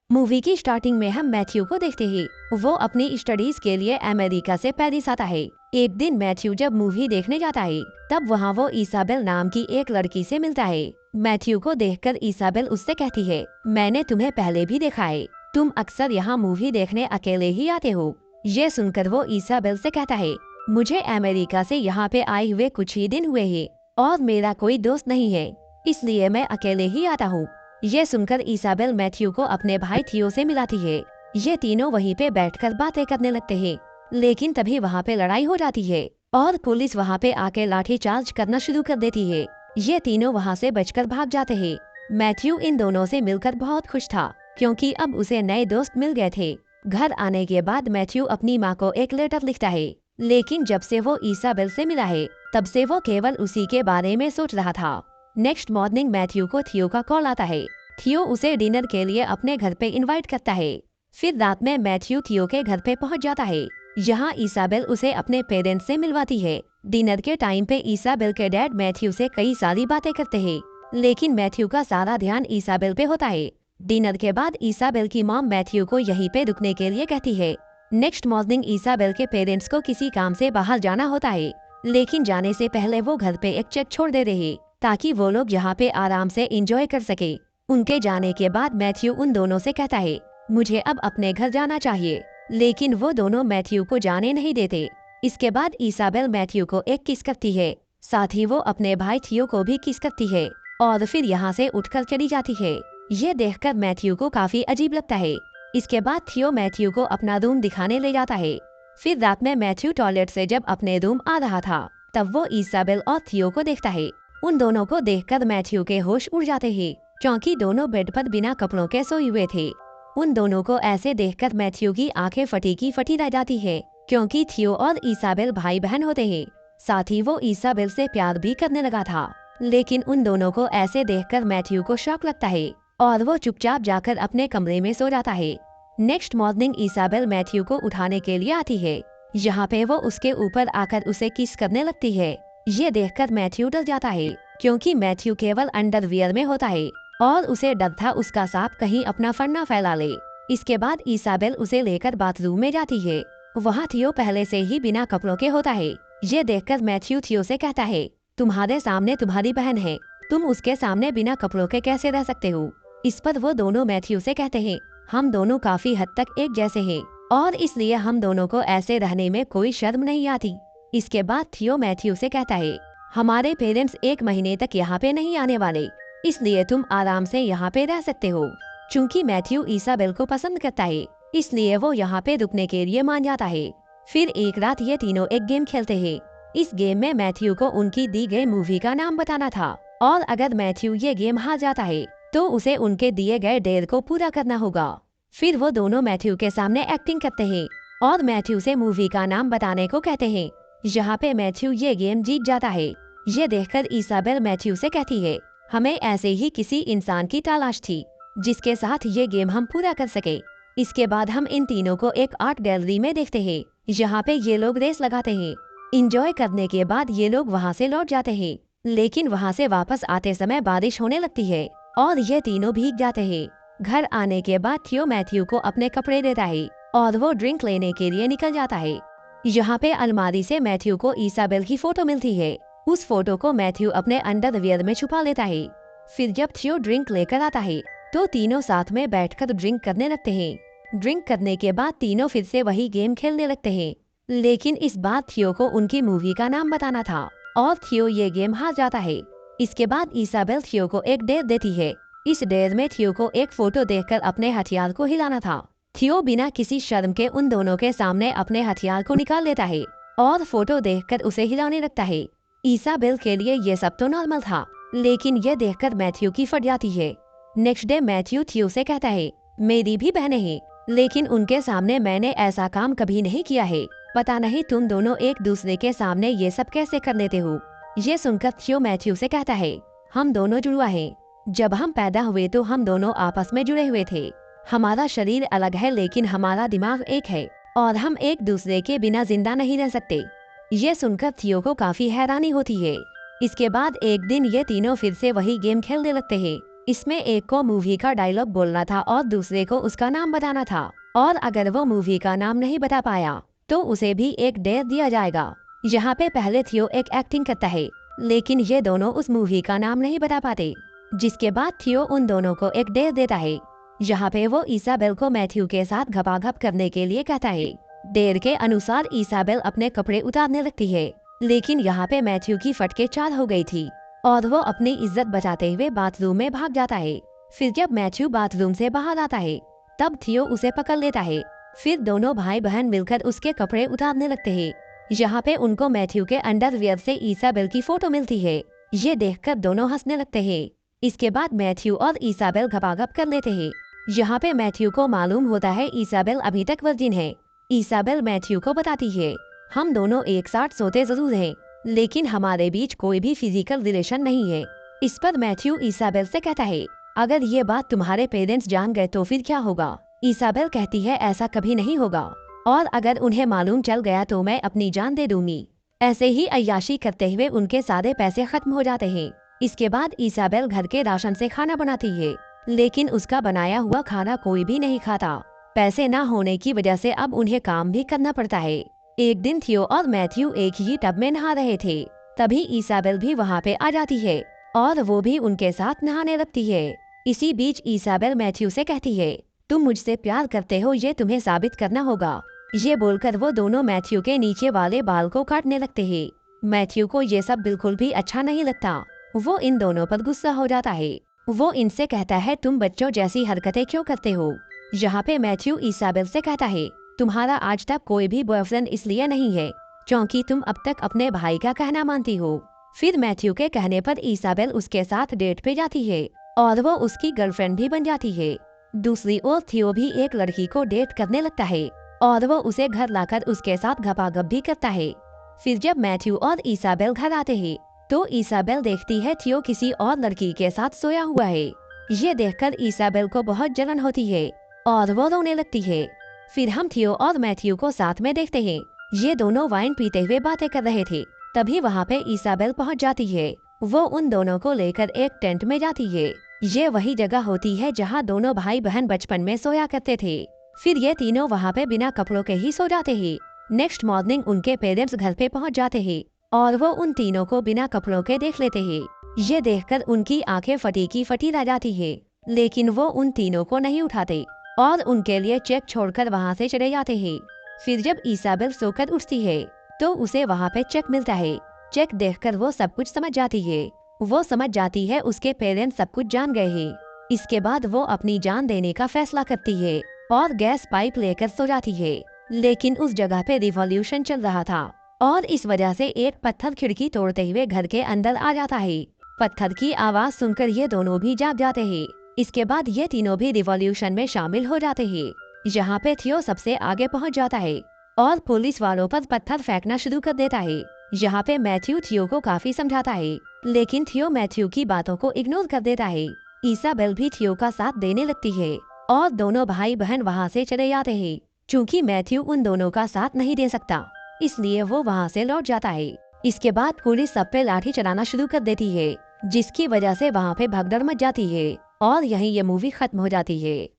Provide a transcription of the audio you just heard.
Movie की starting में हम मैथ्यू को देखते हैं। वो अपनी स्टडीज के लिए अमेरिका से पेरिस आता है। एक दिन मैथ्यू जब मूवी देखने जाता है तब वहाँ वो इसाबेल नाम की एक लड़की से मिलता है। मैथ्यू को देखकर इसाबेल उससे कहती है, मैंने तुम्हें पहले भी देखा है, तुम अक्सर यहाँ मूवी देखने अकेले ही आते हो। ये सुनकर वो इसाबेल से कहता है, मुझे अमेरिका से यहाँ पे आए हुए कुछ ही दिन हुए हैं और मेरा कोई दोस्त नहीं है, इसलिए मैं अकेले ही आता हूँ। ये सुनकर इसाबेल मैथ्यू को अपने भाई थियो से मिलाती है। ये तीनों वहीं पे बैठकर बातें करने लगते हैं, लेकिन तभी वहाँ पे लड़ाई हो जाती है और पुलिस वहाँ पे आके लाठीचार्ज करना शुरू कर देती है। ये तीनों वहाँ से बचकर भाग जाते हैं। मैथ्यू इन दोनों से मिलकर बहुत खुश था, क्योंकि अब उसे नए दोस्त मिल गए थे। घर आने के बाद मैथ्यू अपनी माँ को एक लेटर लिखता है, लेकिन जब से वो इसाबेल से मिला है तब से वो केवल उसी के बारे में सोच रहा था। नेक्स्ट मॉर्निंग मैथ्यू को थियो का कॉल आता है। थियो उसे डिनर के लिए अपने घर पे इनवाइट करता है। फिर रात में मैथ्यू थियो के घर पे पहुंच जाता है। यहाँ इसाबेल उसे अपने पेरेंट्स से मिलवाती है। डिनर के टाइम पे इसाबेल के डैड मैथ्यू से कई सारी बातें करते हैं, लेकिन मैथ्यू का सारा ध्यान इसाबेल पे होता है। डिनर के बाद इसाबेल की मॉम मैथ्यू को यहीं पे रुकने के लिए कहती है। नेक्स्ट मॉर्निंग इसाबेल के पेरेंट्स को किसी काम से बाहर जाना होता है, लेकिन जाने से पहले वो घर पे एक चेक छोड़ दे रहे ताकि वो लोग यहाँ पे आराम से एंजॉय कर सके। उनके जाने के बाद मैथ्यू उन दोनों से कहता है, मुझे अब अपने घर जाना चाहिए, लेकिन वो दोनों मैथ्यू को जाने नहीं देते। इसके बाद इसाबेल मैथ्यू को एक किस करती है, साथ ही वो अपने भाई थियो को भी किस करती है और फिर यहाँ से उठकर चली जाती है। ये देखकर मैथ्यू को काफी अजीब लगता है। इसके बाद थियो मैथ्यू को अपना रूम दिखाने ले जाता है। फिर रात में मैथ्यू टॉयलेट से जब अपने रूम आ रहा था तब वो इसाबेल और थियो को देखता है। उन दोनों को देखकर मैथ्यू के होश उड़ जाते हैं, क्योंकि दोनों बेड पर बिना कपड़ों के सोए हुए थे। उन दोनों को ऐसे देखकर मैथ्यू की आंखें फटी की फटी रह जाती है, क्योंकि थियो और इसाबेल भाई बहन होते हैं। साथ ही वो इसाबेल से प्यार भी करने लगा था, लेकिन उन दोनों को ऐसे देखकर मैथ्यू को शॉक लगता है और वो चुपचाप जाकर अपने कमरे में सो जाता है। नेक्स्ट मॉर्निंग इसाबेल मैथ्यू को उठाने के लिए आती है। यहाँ पे वो उसके ऊपर आकर उसे किस करने लगती है। ये देखकर मैथ्यू डर जाता है, क्योंकि मैथ्यू केवल अंडरवियर में होता है और उसे डर था उसका सांप कहीं अपना फर ना फैला ले। इसके बाद इसाबेल उसे लेकर बाथरूम में जाती है। वहाँ थियो पहले से ही बिना कपड़ों के होता है। ये देखकर मैथ्यू थियो से कहता है, तुम्हारे सामने तुम्हारी बहन है, तुम उसके सामने बिना कपड़ों के कैसे रह सकते हो। इस पर वो दोनों मैथ्यू से कहते हैं, हम दोनों काफी हद तक एक जैसे हैं और इसलिए हम दोनों को ऐसे रहने में कोई शर्म नहीं आती। इसके बाद थियो मैथ्यू से कहता है, हमारे पेरेंट्स 1 महीने तक यहाँ पे नहीं आने वाले, इसलिए तुम आराम से यहाँ पे रह सकते हो। चूँकि मैथ्यू इसाबेल को पसंद करता है, इसलिए वो यहाँ पे रुकने के लिए मान जाता है। फिर एक रात ये तीनों एक गेम खेलते हैं। इस गेम में मैथ्यू को उनकी दी गई मूवी का नाम बताना था और अगर मैथ्यू ये गेम हार जाता है तो उसे उनके दिए गए डेयर को पूरा करना होगा। फिर वो दोनों मैथ्यू के सामने एक्टिंग करते हैं और मैथ्यू से मूवी का नाम बताने को कहते हैं। यहाँ पे मैथ्यू ये गेम जीत जाता है। ये देखकर इसाबेल मैथ्यू से कहती है, हमें ऐसे ही किसी इंसान की तलाश थी जिसके साथ ये गेम हम पूरा कर सके। इसके बाद हम इन तीनों को एक आर्ट गैलरी में देखते हैं। यहाँ पे ये लोग रेस लगाते हैं। इंजॉय करने के बाद ये लोग वहाँ से लौट जाते हैं, लेकिन वहाँ से वापस आते समय बारिश होने लगती है और ये तीनों भीग जाते हैं। घर आने के बाद थियो मैथ्यू को अपने कपड़े देता है और वो ड्रिंक लेने के लिए निकल जाता है। यहाँ पे अलमारी से मैथ्यू को इसाबेल की फोटो मिलती है। उस फोटो को मैथ्यू अपने अंडरवियर में छुपा लेता है। फिर जब थियो ड्रिंक लेकर आता है तो तीनों साथ में बैठकर ड्रिंक करने लगते हैं। ड्रिंक करने के बाद तीनों फिर से वही गेम खेलने लगते हैं, लेकिन इस बार थियो को उनकी मूवी का नाम बताना था और थियो ये गेम हार जाता है। इसके बाद इसाबेल थियो को एक डेयर देती है। इस डेयर में थियो को एक फोटो देखकर अपने हथियार को हिलाना था। थियो बिना किसी शर्म के उन दोनों के सामने अपने हथियार को निकाल लेता है और फोटो देखकर उसे हिलाने लगता है। इसाबेल के लिए ये सब तो नॉर्मल था, लेकिन ये देखकर मैथ्यू की फट जाती है। नेक्स्ट डे मैथ्यू थियो से कहता है, मेरी भी बहनें हैं, लेकिन उनके सामने मैंने ऐसा काम कभी नहीं किया है। पता नहीं तुम दोनों एक दूसरे के सामने ये सब कैसे कर लेते हो। ये सुनकर थियो मैथ्यू से कहता है, हम दोनों जुड़वा हैं। जब हम पैदा हुए तो हम दोनों आपस में जुड़े हुए थे। हमारा शरीर अलग है लेकिन हमारा दिमाग एक है और हम एक दूसरे के बिना जिंदा नहीं रह सकते। ये सुनकर थियो को काफी हैरानी होती है। इसके बाद एक दिन ये तीनों फिर से वही गेम खेलने लगते हैं। इसमें एक को मूवी का डायलॉग बोलना था और दूसरे को उसका नाम बताना था, और अगर वो मूवी का नाम नहीं बता पाया तो उसे भी एक डेयर दिया जाएगा। यहाँ पे पहले थियो एक एक्टिंग करता है, लेकिन ये दोनों उस मूवी का नाम नहीं बता पाते, जिसके बाद थियो उन दोनों को एक डेयर देता है। यहाँ पे वो इसाबेल को मैथ्यू के साथ घपाघप करने के लिए कहता है। डेयर के अनुसार इसाबेल अपने कपड़े उतारने लगती है, लेकिन यहाँ पे मैथ्यू की फटके चाल हो गई थी और वो अपनी इज्जत बचाते हुए बाथरूम में भाग जाता है। फिर जब मैथ्यू बाथरूम से बाहर आता है तब थियो उसे पकड़ लेता है। फिर दोनों भाई बहन मिलकर उसके कपड़े उतारने लगते हैं। यहाँ पे उनको मैथ्यू के अंडरवियर से इसाबेल की फोटो मिलती है। ये देखकर दोनों हंसने लगते हैं। इसके बाद मैथ्यू और इसाबेल घपाघप कर लेते हैं। यहाँ पे मैथ्यू को मालूम होता है इसाबेल अभी तक वर्जिन है। इसाबेल मैथ्यू को बताती है, हम दोनों एक साथ सोते जरूर हैं, लेकिन हमारे बीच कोई भी फिजिकल रिलेशन नहीं है। इस पर मैथ्यू इसाबेल से कहता है, अगर ये बात तुम्हारे पेरेंट्स जान गए तो फिर क्या होगा? इसाबेल कहती है, ऐसा कभी नहीं होगा, और अगर उन्हें मालूम चल गया तो मैं अपनी जान दे दूंगी। ऐसे ही अय्याशी करते हुए उनके सारे पैसे खत्म हो जाते हैं। इसके बाद इसाबेल घर के राशन से खाना बनाती है, लेकिन उसका बनाया हुआ खाना कोई भी नहीं खाता। पैसे न होने की वजह से अब उन्हें काम भी करना पड़ता है। एक दिन थियो और मैथ्यू एक ही टब में नहा रहे थे, तभी इसाबेल भी वहाँ पे आ जाती है और वो भी उनके साथ नहाने लगती है। इसी बीच इसाबेल मैथ्यू से कहती है, तुम मुझसे प्यार करते हो, ये तुम्हें साबित करना होगा। ये बोलकर वो दोनों मैथ्यू के नीचे वाले बाल को काटने लगते हैं। मैथ्यू को ये सब बिल्कुल भी अच्छा नहीं लगता। वो इन दोनों पर गुस्सा हो जाता है। वो इनसे कहता है, तुम बच्चों जैसी हरकतें क्यों करते हो? यहाँ पे मैथ्यू इसाबेल से कहता है, तुम्हारा आज तक कोई भी बॉयफ्रेंड इसलिए नहीं है क्योंकि तुम अब तक अपने भाई का कहना मानती हो। फिर मैथ्यू के कहने पर इसाबेल उसके साथ डेट पे जाती है और वो उसकी गर्लफ्रेंड भी बन जाती है। दूसरी ओर थियो भी एक लड़की को डेट करने लगता है और वो उसे घर लाकर उसके साथ घपाघप भी करता है। फिर जब मैथ्यू और इसाबेल घर आते हैं तो इसाबेल देखती है थियो किसी और लड़की के साथ सोया हुआ है। ये देखकर इसाबेल को बहुत जलन होती है और वो रोने लगती है। फिर हम थियो और मैथ्यू को साथ में देखते हैं। ये दोनों वाइन पीते हुए बातें कर रहे थे, तभी वहाँ पे इसाबेल पहुँच जाती है। वो उन दोनों को लेकर एक टेंट में जाती है। ये वही जगह होती है जहाँ दोनों भाई बहन बचपन में सोया करते थे। फिर ये तीनों वहाँ पे बिना कपड़ों के ही सो जाते हैं। नेक्स्ट मॉर्निंग उनके पेरेंट्स घर पे पहुँच जाते हैं और वो उन तीनों को बिना कपड़ों के देख लेते हैं। ये देखकर उनकी आंखें फटी की फटी रह जाती है, लेकिन वो उन तीनों को नहीं उठाते और उनके लिए चेक छोड़कर वहाँ से चले जाते हैं। फिर जब इसाबेल सोकर उठती है तो उसे वहाँ पे चेक मिलता है। चेक देखकर वो सब कुछ समझ जाती है। वो समझ जाती है उसके पेरेंट्स सब कुछ जान गए हैं। इसके बाद वो अपनी जान देने का फैसला करती है और गैस पाइप लेकर सो जाती है। लेकिन उस जगह पे रिवॉल्यूशन चल रहा था और इस वजह से एक पत्थर खिड़की तोड़ते हुए घर के अंदर आ जाता है। पत्थर की आवाज सुनकर ये दोनों भी जाग जाते हैं। इसके बाद ये तीनों भी रिवॉल्यूशन में शामिल हो जाते हैं। यहाँ पे थियो सबसे आगे पहुँच जाता है और पुलिस वालों पर पत्थर फेंकना शुरू कर देता है। यहाँ पे मैथ्यू थियो को काफी समझाता है, लेकिन थियो मैथ्यू की बातों को इग्नोर कर देता है। इसाबेल भी थियो का साथ देने लगती है और दोनों भाई बहन वहाँ से चले जाते हैं। चूँकि मैथ्यू उन दोनों का साथ नहीं दे सकता, इसलिए वो वहाँ से लौट जाता है। इसके बाद पुलिस सब पे लाठी चलाना शुरू कर देती है, जिसकी वजह से वहाँ पे भगदड़ मच जाती है और यहीं ये मूवी खत्म हो जाती है।